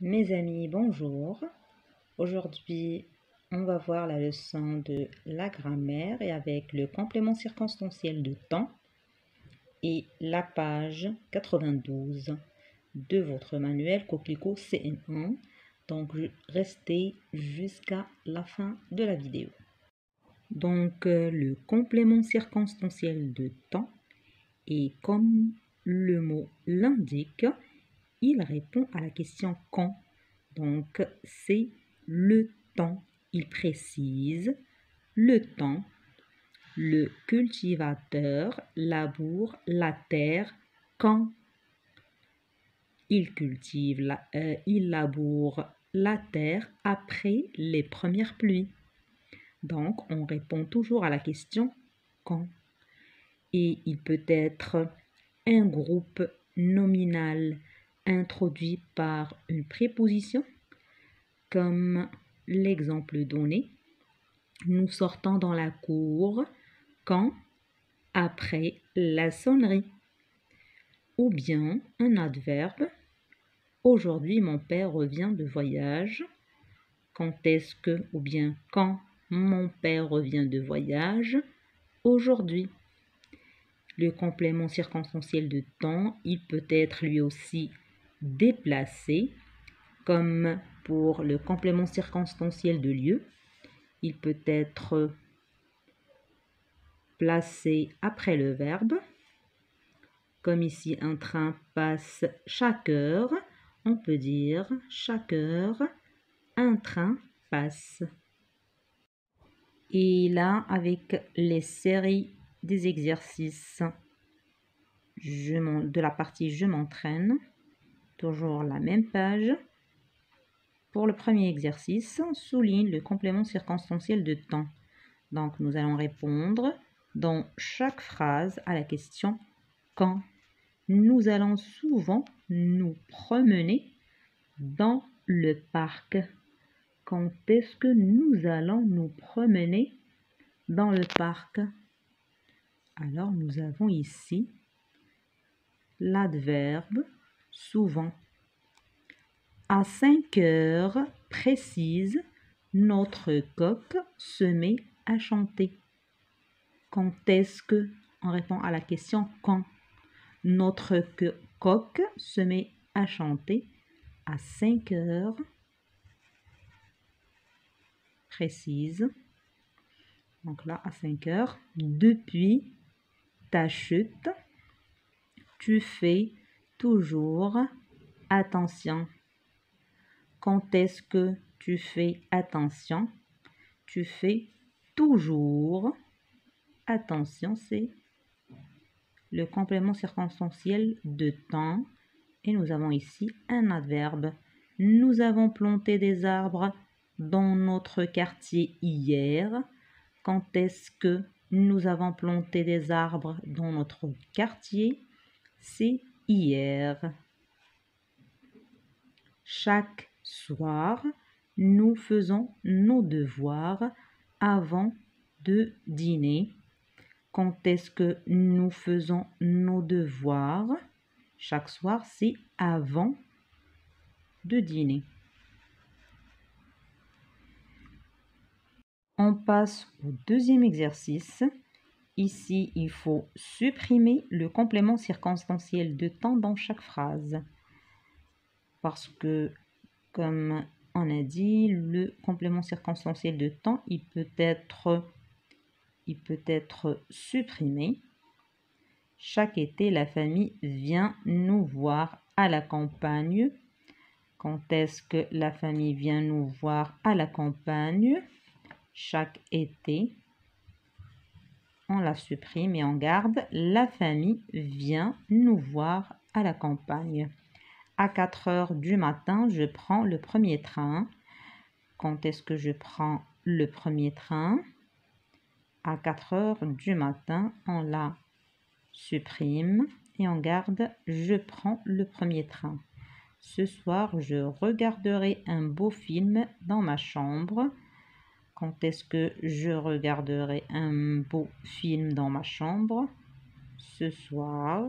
Mes amis, bonjour. Aujourd'hui, on va voir la leçon de la grammaire et avec le complément circonstanciel de temps et la page 92 de votre manuel Coquelicot CM1. Donc, restez jusqu'à la fin de la vidéo. Donc, le complément circonstanciel de temps, et comme le mot l'indique, il répond à la question quand. Donc, c'est le temps. Il précise le temps. Le cultivateur laboure la terre quand il il laboure la terre après les premières pluies. Donc, on répond toujours à la question quand. Et il peut être un groupe nominal introduit par une préposition, comme l'exemple donné. Nous sortons dans la cour quand après la sonnerie. Ou bien un adverbe. Aujourd'hui, mon père revient de voyage. Quand est-ce que, ou bien quand mon père revient de voyage? Aujourd'hui. Le complément circonstanciel de temps, il peut être lui aussi déplacé, comme pour le complément circonstanciel de lieu. Il peut être placé après le verbe, comme ici un train passe chaque heure, on peut dire chaque heure un train passe. Et là, avec les séries des exercices de la partie je m'entraîne, toujours la même page. Pour le premier exercice, souligne le complément circonstanciel de temps. Donc, nous allons répondre dans chaque phrase à la question quand. Nous allons souvent nous promener dans le parc. Quand est-ce que nous allons nous promener dans le parc? Alors, nous avons ici l'adverbe souvent. À 5 heures précises, notre coq se met à chanter. Quand est-ce que? On répond à la question quand. Notre coq se met à chanter à 5 heures précises. Donc là, à 5 heures. Depuis ta chute, tu fais toujours attention. Quand est-ce que tu fais attention? Tu fais toujours attention, c'est le complément circonstanciel de temps. Et nous avons ici un adverbe. Nous avons planté des arbres dans notre quartier hier. Quand est-ce que nous avons planté des arbres dans notre quartier? C'est hier. Chaque soir, nous faisons nos devoirs avant de dîner. Quand est-ce que nous faisons nos devoirs? Chaque soir, c'est avant de dîner. On passe au deuxième exercice. Ici, il faut supprimer le complément circonstanciel de temps dans chaque phrase. Parce que, comme on a dit, le complément circonstanciel de temps, il peut être supprimé. Chaque été, la famille vient nous voir à la campagne. Quand est-ce que la famille vient nous voir à la campagne? Chaque été. On la supprime et on garde. La famille vient nous voir à la campagne. À 4 heures du matin, je prends le premier train. Quand est-ce que je prends le premier train? À 4 heures du matin, on la supprime et on garde je prends le premier train. Ce soir, je regarderai un beau film dans ma chambre. Quand est-ce que je regarderai un beau film dans ma chambre? Ce soir.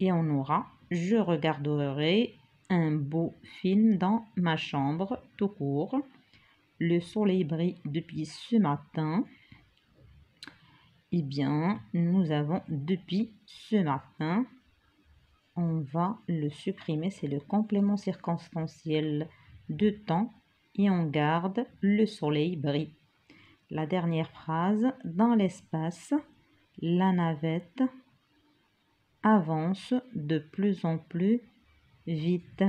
Et on aura je regarderai un beau film dans ma chambre, tout court. Le soleil brille depuis ce matin. Eh bien, nous avons depuis ce matin. On va le supprimer, c'est le complément circonstanciel de temps et on garde le soleil brille. La dernière phrase, dans l'espace, la navette avance de plus en plus vite.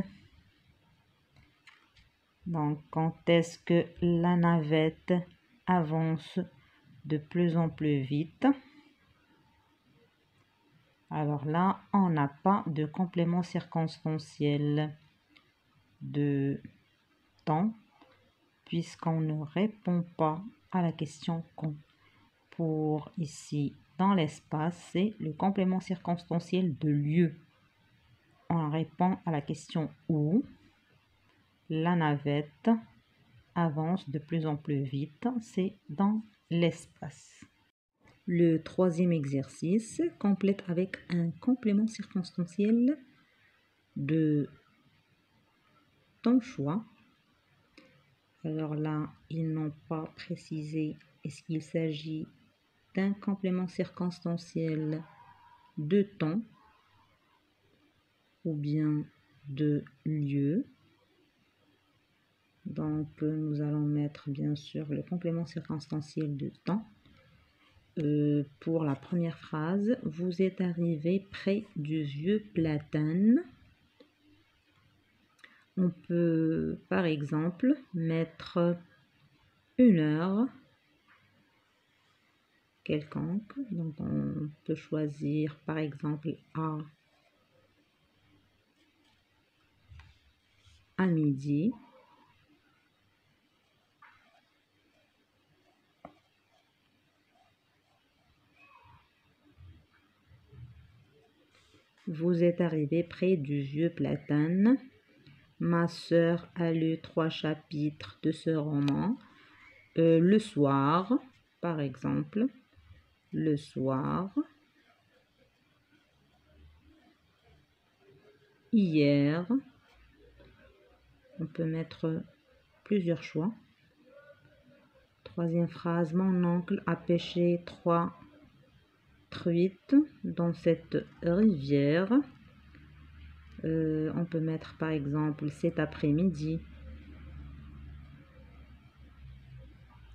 Donc, quand est-ce que la navette avance de plus en plus vite? Alors là, on n'a pas de complément circonstanciel de temps puisqu'on ne répond pas à la question quand. Pour ici, dans l'espace, c'est le complément circonstanciel de lieu. On répond à la question où. La navette avance de plus en plus vite, c'est dans l'espace. Le troisième exercice complète avec un complément circonstanciel de ton choix. Alors là, ils n'ont pas précisé est-ce qu'il s'agit d'un complément circonstanciel de temps ou bien de lieu. Donc, nous allons mettre bien sûr le complément circonstanciel de temps. Pour la première phrase, vous êtes arrivé près du vieux platane. On peut par exemple mettre une heure quelconque. Donc on peut choisir par exemple à midi. Vous êtes arrivé près du vieux platane. Ma sœur a lu 3 chapitres de ce roman. Le soir, par exemple. Le soir. Hier. On peut mettre plusieurs choix. Troisième phrase, mon oncle a pêché 3 truites dans cette rivière. On peut mettre par exemple cet après-midi.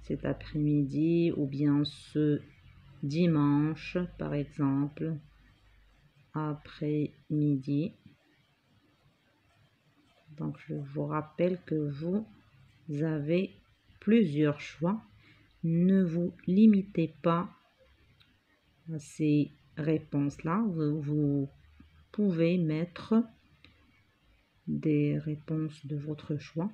Cet après-midi ou bien ce dimanche par exemple. Après-midi. Donc je vous rappelle que vous avez plusieurs choix. Ne vous limitez pas à ces réponses-là. Vous pouvez mettre des réponses de votre choix.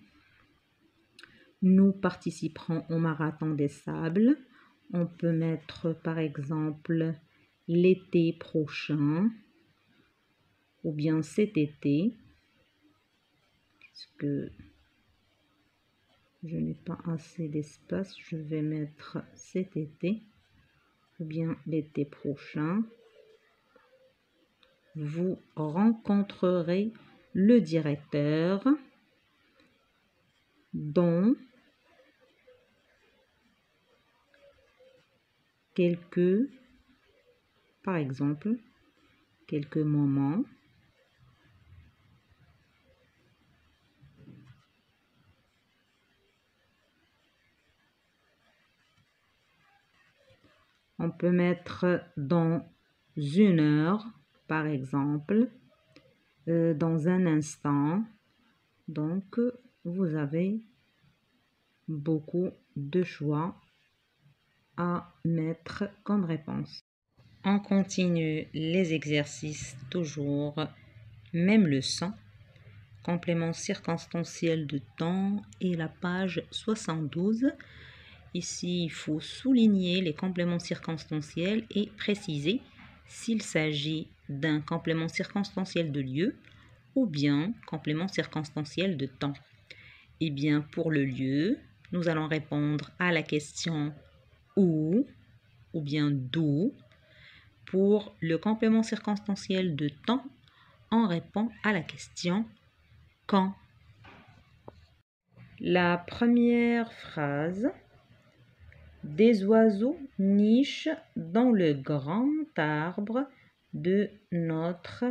Nous participerons au marathon des sables. On peut mettre par exemple l'été prochain ou bien cet été. Parce que je n'ai pas assez d'espace, je vais mettre cet été ou bien l'été prochain. Vous rencontrerez le directeur dans par exemple, quelques moments. On peut mettre dans 1 heure, par exemple, dans un instant. Donc, vous avez beaucoup de choix à mettre comme réponse. On continue les exercices toujours, même leçon. Complément circonstanciel de temps et la page 72. Ici, il faut souligner les compléments circonstanciels et préciser s'il s'agit d'un complément circonstanciel de lieu ou bien complément circonstanciel de temps. Eh bien, pour le lieu, nous allons répondre à la question où ou bien d'où. Pour le complément circonstanciel de temps, on répond à la question quand. La première phrase. Des oiseaux nichent dans le grand arbre de notre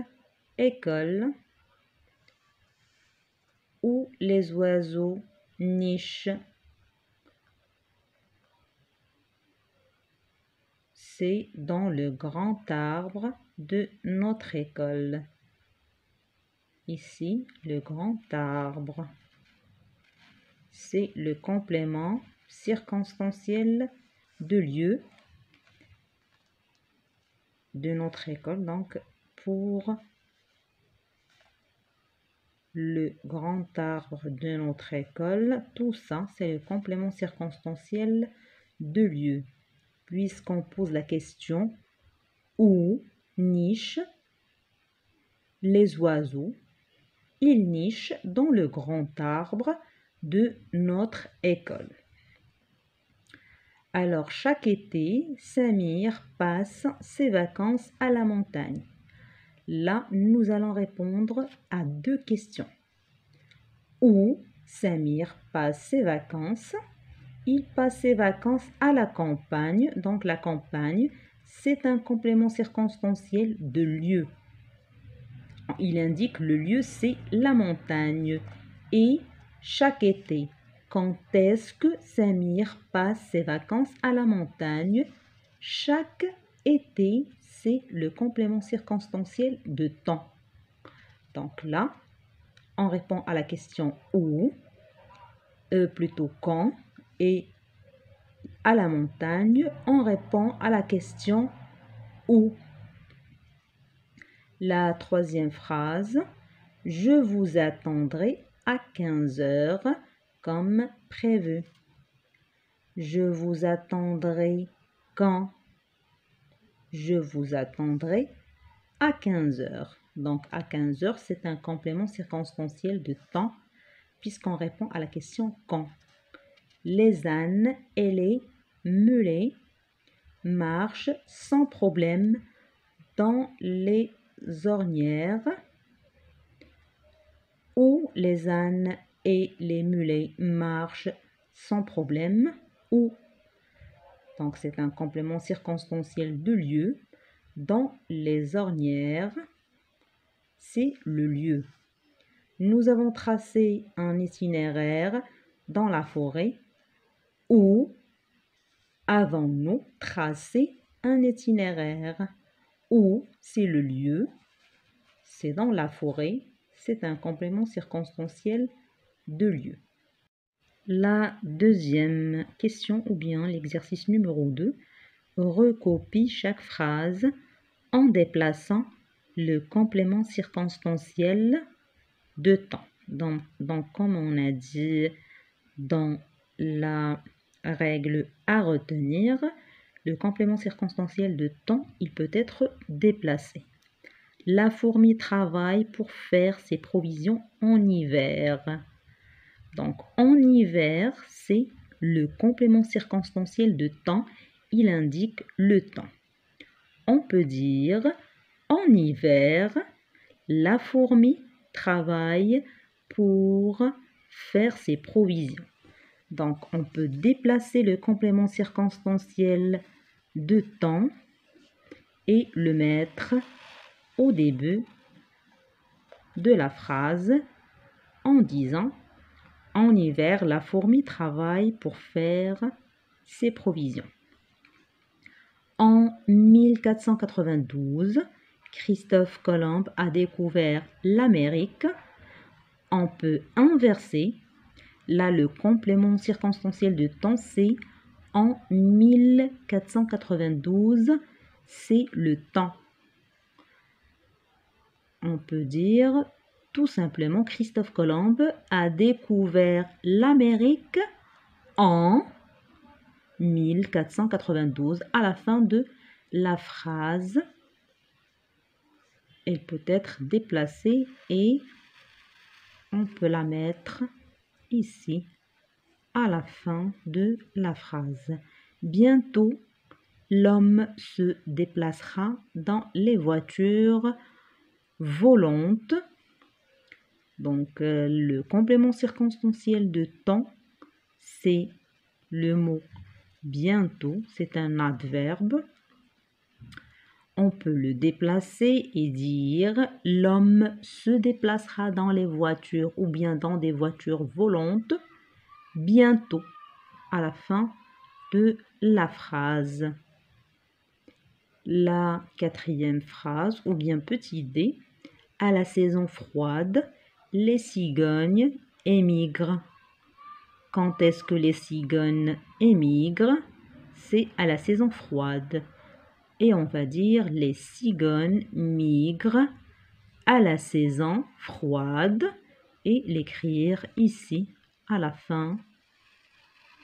école. Où les oiseaux nichent. C'est dans le grand arbre de notre école. Ici, le grand arbre. C'est le complément circonstanciel de lieu de notre école. Donc, pour le grand arbre de notre école, tout ça, c'est le complément circonstanciel de lieu. Puisqu'on pose la question où nichent les oiseaux, ils nichent dans le grand arbre de notre école. Alors, chaque été, Samir passe ses vacances à la montagne. Là, nous allons répondre à deux questions. Où Samir passe ses vacances? Il passe ses vacances à la campagne. Donc, la campagne, c'est un complément circonstanciel de lieu. Il indique le lieu, c'est la montagne. Et chaque été, quand est-ce que Samir passe ses vacances à la montagne? Chaque été, c'est le complément circonstanciel de temps. Donc là, on répond à la question où, plutôt quand, et à la montagne, on répond à la question où. La troisième phrase, je vous attendrai à 15 heures comme prévu. Je vous attendrai quand? Je vous attendrai à 15 heures. Donc à 15 heures, c'est un complément circonstanciel de temps puisqu'on répond à la question quand. Les ânes et les mulets marchent sans problème dans les ornières. Où les ânes et les mulets marchent sans problème. Où? Donc c'est un complément circonstanciel de lieu. Dans les ornières, c'est le lieu. Nous avons tracé un itinéraire dans la forêt. Où avons-nous tracé un itinéraire? Où, c'est le lieu, c'est dans la forêt, c'est un complément circonstanciel de lieu. La deuxième question, ou bien l'exercice numéro 2, recopie chaque phrase en déplaçant le complément circonstanciel de temps. Donc comme on a dit dans la règle à retenir, le complément circonstanciel de temps, il peut être déplacé. La fourmi travaille pour faire ses provisions en hiver. Donc en hiver, c'est le complément circonstanciel de temps, il indique le temps. On peut dire en hiver, la fourmi travaille pour faire ses provisions. Donc, on peut déplacer le complément circonstanciel de temps et le mettre au début de la phrase en disant « En hiver, la fourmi travaille pour faire ses provisions. » En 1492, Christophe Colomb a découvert l'Amérique. On peut inverser. Là, le complément circonstanciel de temps, c'est en 1492, c'est le temps. On peut dire tout simplement Christophe Colomb a découvert l'Amérique en 1492. À la fin de la phrase, elle peut être déplacée et on peut la mettre ici à la fin de la phrase. Bientôt, l'homme se déplacera dans les voitures volantes. Donc, le complément circonstanciel de temps, c'est le mot bientôt, c'est un adverbe. On peut le déplacer et dire l'homme se déplacera dans les voitures ou bien dans des voitures volantes bientôt à la fin de la phrase. La quatrième phrase ou bien petit d, à la saison froide, les cigognes émigrent. Quand est-ce que les cigognes émigrent? C'est à la saison froide. Et on va dire les cigognes migrent à la saison froide et l'écrire ici à la fin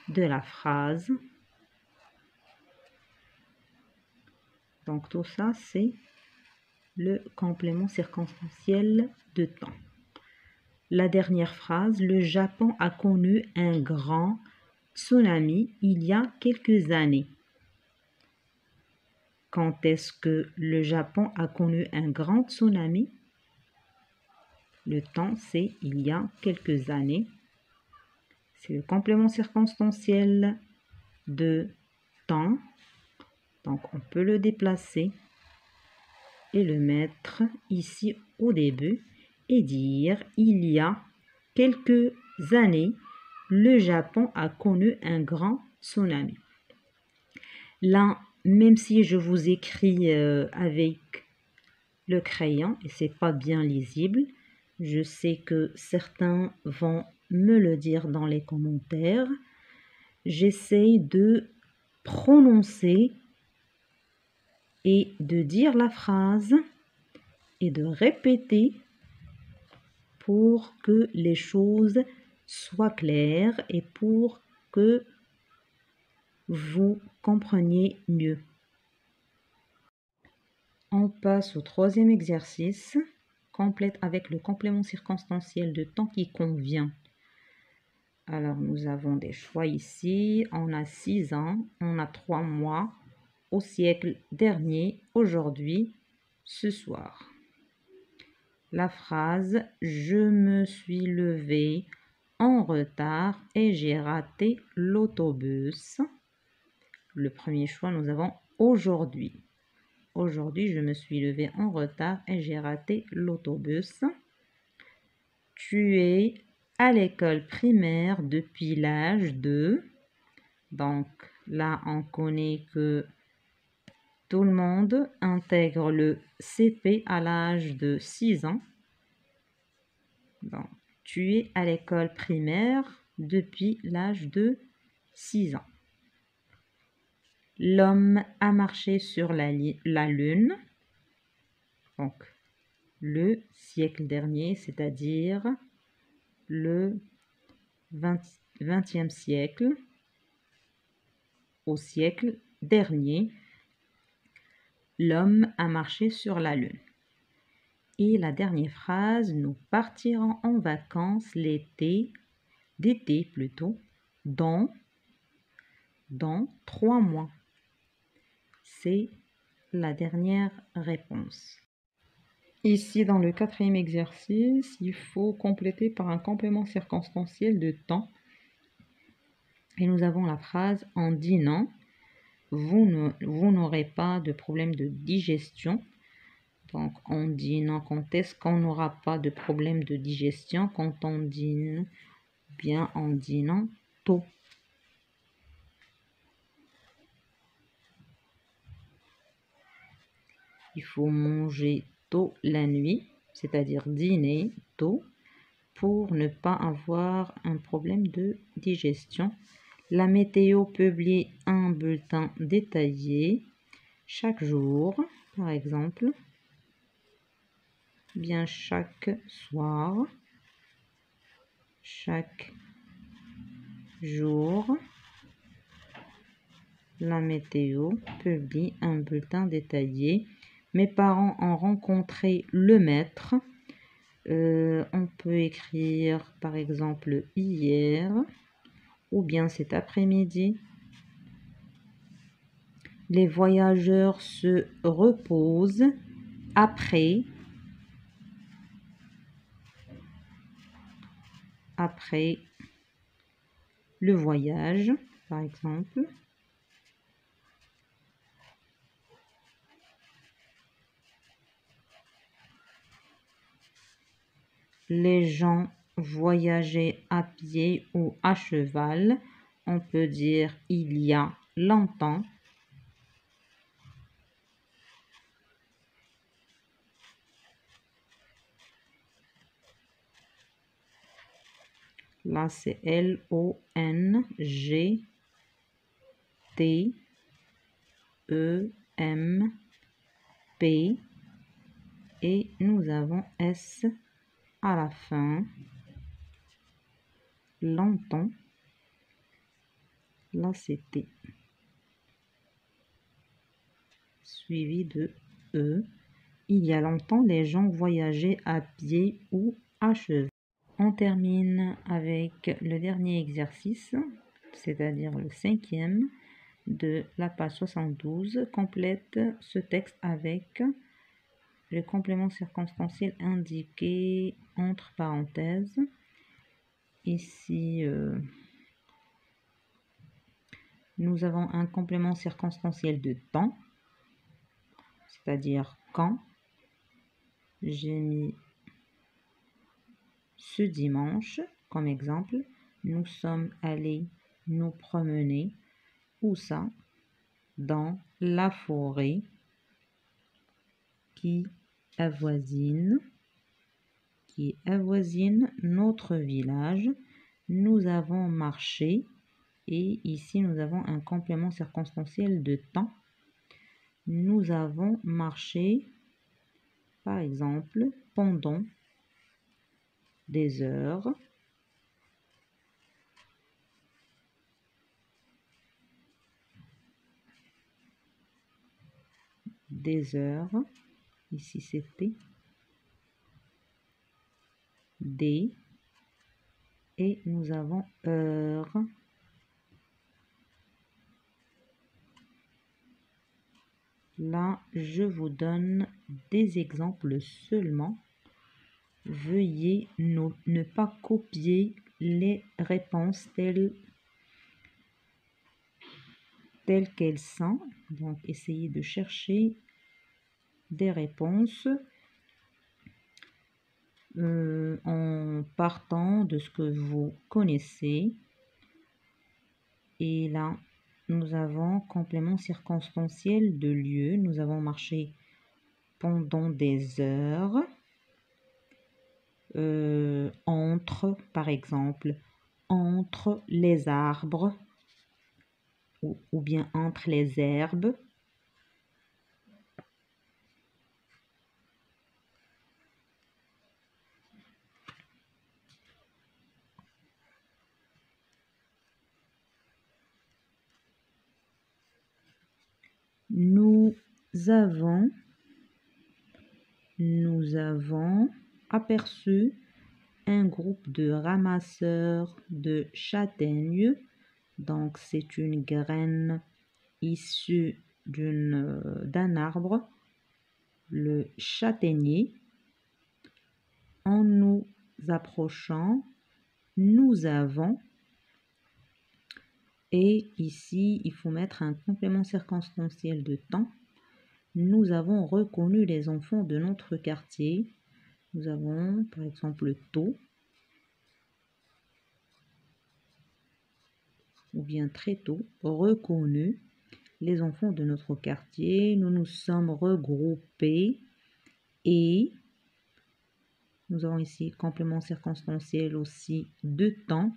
de la phrase. Donc tout ça, c'est le complément circonstanciel de temps. La dernière phrase, le Japon a connu un grand tsunami il y a quelques années. Quand est-ce que le Japon a connu un grand tsunami? Le temps, c'est il y a quelques années. C'est le complément circonstanciel de temps. Donc, on peut le déplacer et le mettre ici au début et dire il y a quelques années, le Japon a connu un grand tsunami. Là, même si je vous écris avec le crayon et c'est pas bien lisible, je sais que certains vont me le dire dans les commentaires. J'essaye de prononcer et de dire la phrase et de répéter pour que les choses soient claires et pour que vous compreniez mieux. On passe au troisième exercice, complète avec le complément circonstanciel de temps qui convient. Alors, nous avons des choix ici. On a 6 ans, on a 3 mois, au siècle dernier, aujourd'hui, ce soir. La phrase « Je me suis levé en retard et j'ai raté l'autobus ». Le premier choix, nous avons aujourd'hui. Aujourd'hui, je me suis levé en retard et j'ai raté l'autobus. Tu es à l'école primaire depuis l'âge de... Donc là, on connaît que tout le monde intègre le CP à l'âge de 6 ans. Donc, tu es à l'école primaire depuis l'âge de 6 ans. L'homme a marché sur la Lune. Donc, le siècle dernier, c'est-à-dire le 20e siècle, au siècle dernier, l'homme a marché sur la Lune. Et la dernière phrase, nous partirons en vacances d'été plutôt, dans 3 mois. C'est la dernière réponse. Ici, dans le quatrième exercice, il faut compléter par un complément circonstanciel de temps. Et nous avons la phrase « En dînant, vous n'aurez pas de problème de digestion ». Donc, en dînant, quand est-ce qu'on n'aura pas de problème de digestion? Quand on dîne, bien en dînant tôt. Il faut manger tôt la nuit, c'est-à-dire dîner tôt, pour ne pas avoir un problème de digestion. La météo publie un bulletin détaillé chaque jour, par exemple, bien chaque soir, chaque jour. La météo publie un bulletin détaillé. Mes parents ont rencontré le maître. On peut écrire par exemple hier ou bien cet après-midi. Les voyageurs se reposent après après le voyage, par exemple. Les gens voyageaient à pied ou à cheval. On peut dire il y a longtemps. Là, c'est L-O-N-G-T-E-M-P et nous avons S à la fin. Longtemps. Là, c'était suivi de E. Il y a longtemps, les gens voyageaient à pied ou à cheval. On termine avec le dernier exercice, c'est-à-dire le 5e de la page 72. Complète ce texte avec le complément circonstanciel indiqué entre parenthèses. Ici, nous avons un complément circonstanciel de temps, c'est-à-dire quand. J'ai mis ce dimanche comme exemple. Nous sommes allés nous promener. Où ça? Dans la forêt qui avoisine notre village. Nous avons marché et ici nous avons un complément circonstanciel de temps. Nous avons marché, par exemple, pendant des heures. Ici c'était des, et nous avons heures. Là, je vous donne des exemples seulement. Veuillez ne pas copier les réponses telles qu'elles sont. Donc, essayez de chercher des réponses en partant de ce que vous connaissez. Et là, nous avons complément circonstanciel de lieu. Nous avons marché pendant des heures. Entre, par exemple, entre les arbres ou bien entre les herbes. Nous avons aperçu un groupe de ramasseurs de châtaignes. Donc, c'est une graine issue d'un arbre, le châtaignier. En nous approchant, nous avons, et ici, il faut mettre un complément circonstanciel de temps. Nous avons reconnu les enfants de notre quartier. Nous avons, par exemple, tôt, ou bien très tôt, reconnu les enfants de notre quartier. Nous nous sommes regroupés et nous avons ici complément circonstanciel aussi de temps.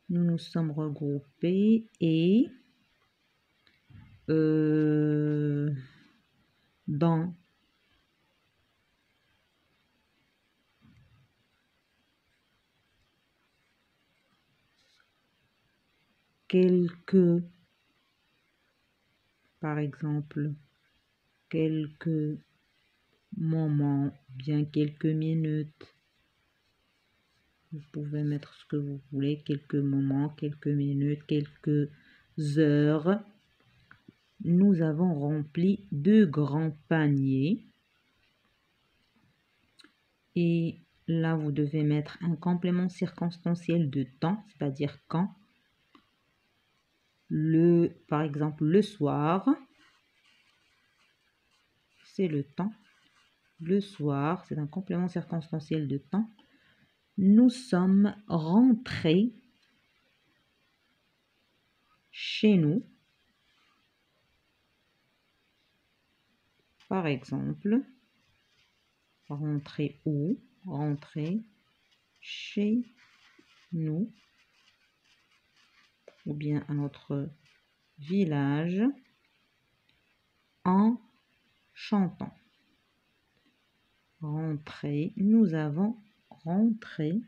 Nous nous sommes regroupés et dans quelques, par exemple, quelques moments, bien quelques minutes. Vous pouvez mettre ce que vous voulez, quelques moments, quelques minutes, quelques heures. Nous avons rempli 2 grands paniers. Et là, vous devez mettre un complément circonstanciel de temps, c'est-à-dire quand. Par exemple, le soir, c'est le temps. Le soir, c'est un complément circonstanciel de temps. Nous sommes rentrés chez nous. Par exemple, rentrer où? Rentrer chez nous. Ou bien à notre village en chantant. Rentrer, nous avons rentré.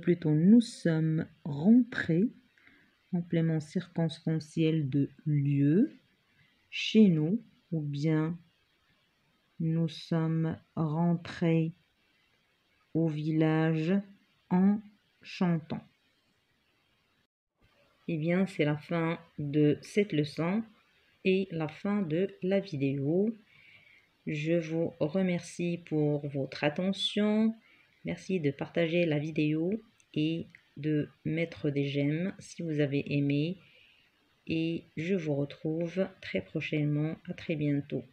Plutôt, nous sommes rentrés. Complément circonstanciel de lieu. Chez nous. Ou bien nous sommes rentrés au village en chantant. Eh bien, c'est la fin de cette leçon et la fin de la vidéo. Je vous remercie pour votre attention. Merci de partager la vidéo et de mettre des j'aime si vous avez aimé. Et je vous retrouve très prochainement. À très bientôt.